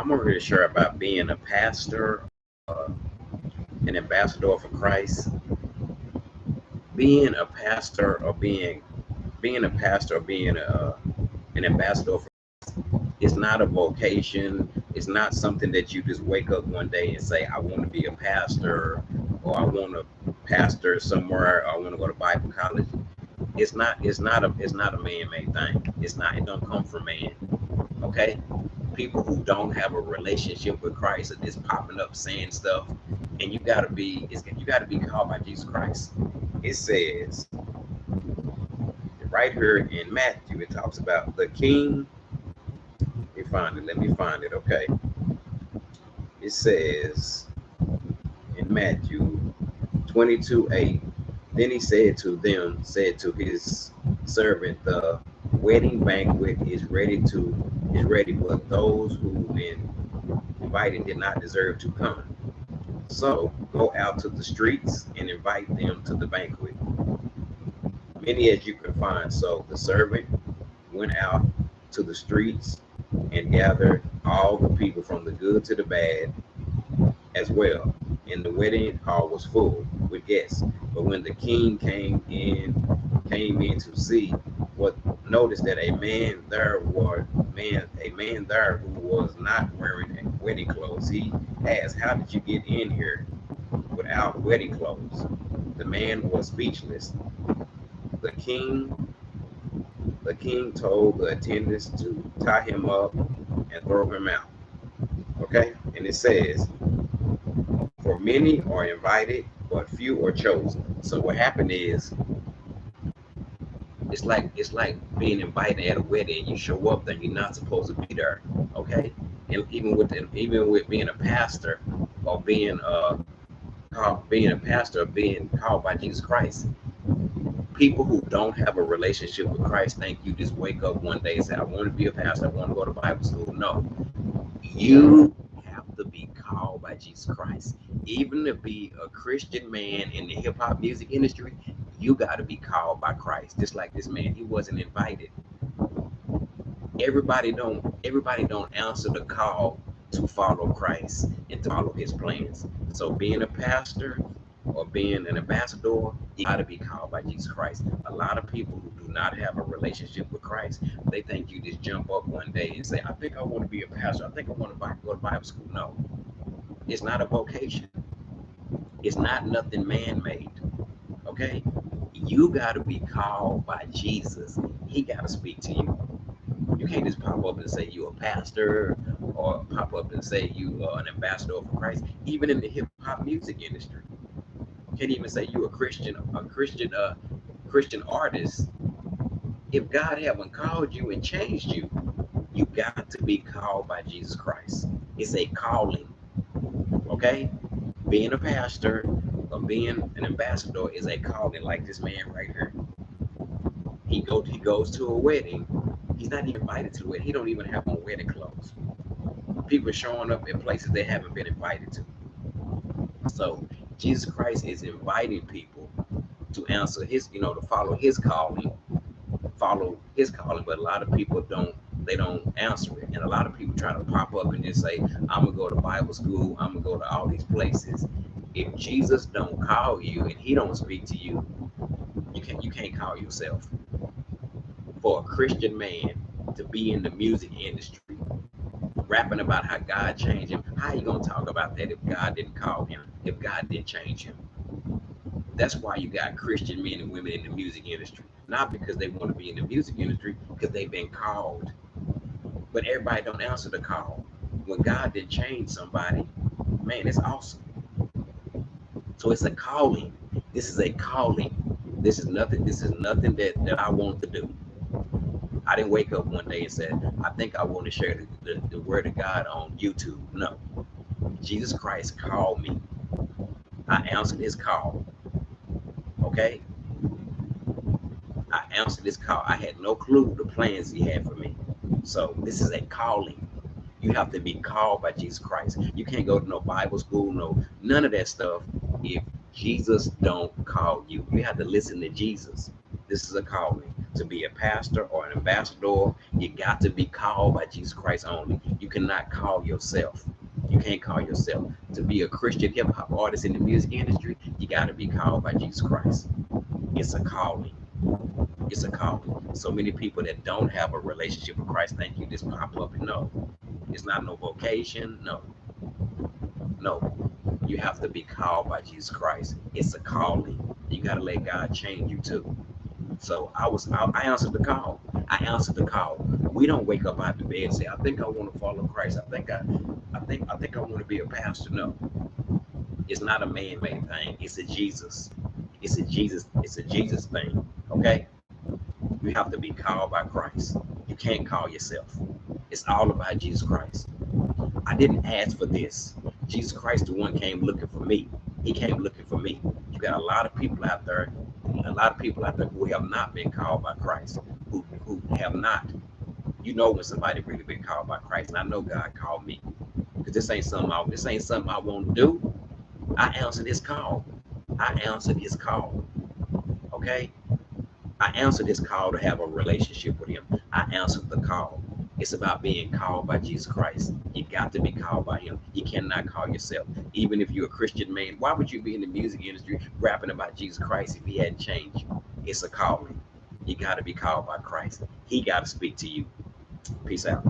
I'm not really sure about being a pastor, uh, an ambassador for Christ. Being a pastor or being a pastor or being an ambassador for it's not a vocation. It's not something that you just wake up one day and say, I want to be a pastor or I want to pastor somewhere or I want to go to Bible college. It's not a man-made thing. It's not, it don't come from man. Okay? People who don't have a relationship with Christ are just popping up saying stuff, and you gotta be called by Jesus Christ. It says right here in Matthew, it talks about the king. Let me find it, okay. It says in Matthew 22:8, then he said to his servant, the wedding banquet is ready, but those who invited did not deserve to come. So go out to the streets and invite them to the banquet, many as you can find. So the servant went out to the streets and gathered all the people from the good to the bad as well. And the wedding hall was full with guests. But when the king came in to see what noticed that a man there who was not wearing wedding clothes. He asked, how did you get in here without wedding clothes? The man was speechless. The king the king told the attendants to tie him up and throw him out. Okay? And it says, for many are invited, but few are chosen. So what happened is it's like being invited at a wedding. You show up and you're not supposed to be there. Okay? And even with being a pastor or being a pastor or being called by Jesus Christ, people who don't have a relationship with Christ think you just wake up one day and say, I want to be a pastor, I want to go to Bible school. No, you have to be called by Jesus Christ. Even to be a Christian man in the hip hop music industry, you got to be called by Christ. Just like this man, he wasn't invited. Everybody don't answer the call to follow Christ and to follow his plans. So being a pastor or being an ambassador, you got to be called by Jesus Christ. A lot of people who do not have a relationship with Christ, they think you just jump up one day and say, I think I want to be a pastor. I think I want to go to Bible school. No, it's not a vocation. It's not nothing man-made. Okay? You got to be called by Jesus. He got to speak to you. You can't just pop up and say you're a pastor or pop up and say you are an ambassador for Christ. Even in the hip hop music industry, you can't even say you're Christian artist. If God haven't called you and changed you, you got to be called by Jesus Christ. It's a calling. Okay, being a pastor or being an ambassador is a calling. Like this man right here, he goes to a wedding. He's not even invited to the wedding. He don't even have on wedding clothes. People are showing up in places they haven't been invited to. So Jesus Christ is inviting people to answer to follow his calling. But a lot of people don't answer it. And a lot of people try to pop up and just say, I'm gonna go to Bible school, I'm gonna go to all these places. If Jesus don't call you and he don't speak to you, you can't call yourself. For a Christian man to be in the music industry, rapping about how God changed him, how you gonna talk about that if God didn't call him, if God didn't change him? That's why you got Christian men and women in the music industry. Not because they want to be in the music industry, because they've been called. But everybody don't answer the call. When God did change somebody, man, it's awesome. So it's a calling. This is a calling. This is nothing that I want to do. I didn't wake up one day and said, I think I want to share the word of God on YouTube. No. Jesus Christ called me. I answered his call. Okay? I answered his call. I had no clue the plans he had for me. So this is a calling. You have to be called by Jesus Christ. You can't go to no Bible school, none of that stuff if Jesus don't call you. You have to listen to Jesus. This is a calling. To be a pastor or an ambassador, you got to be called by Jesus Christ only. You cannot call yourself. You can't call yourself. To be a Christian hip hop artist in the music industry, you got to be called by Jesus Christ. It's a calling. It's a calling. So many people that don't have a relationship with Christ think you just pop up and no. It's not no vocation. No. No. You have to be called by Jesus Christ. It's a calling. You got to let God change you too. So I answered the call. I answered the call. We don't wake up out of bed and say, I think I want to follow Christ. I think I want to be a pastor. No, it's not a man-made thing. It's a Jesus. It's a Jesus thing. Okay? You have to be called by Christ. You can't call yourself. It's all about Jesus Christ. I didn't ask for this. Jesus Christ, the one, came looking for me. He came looking for me. You got a lot of people out there, who have not been called by Christ, who have not. You know when somebody really been called by Christ, and I know God called me, because this ain't something I want to do. I answered his call. I answered his call. Okay? I answered his call to have a relationship with him. I answered the call. It's about being called by Jesus Christ. You got to be called by him. You cannot call yourself. Even if you're a Christian man, why would you be in the music industry rapping about Jesus Christ if he hadn't changed you? It's a calling. You got to be called by Christ. He got to speak to you. Peace out.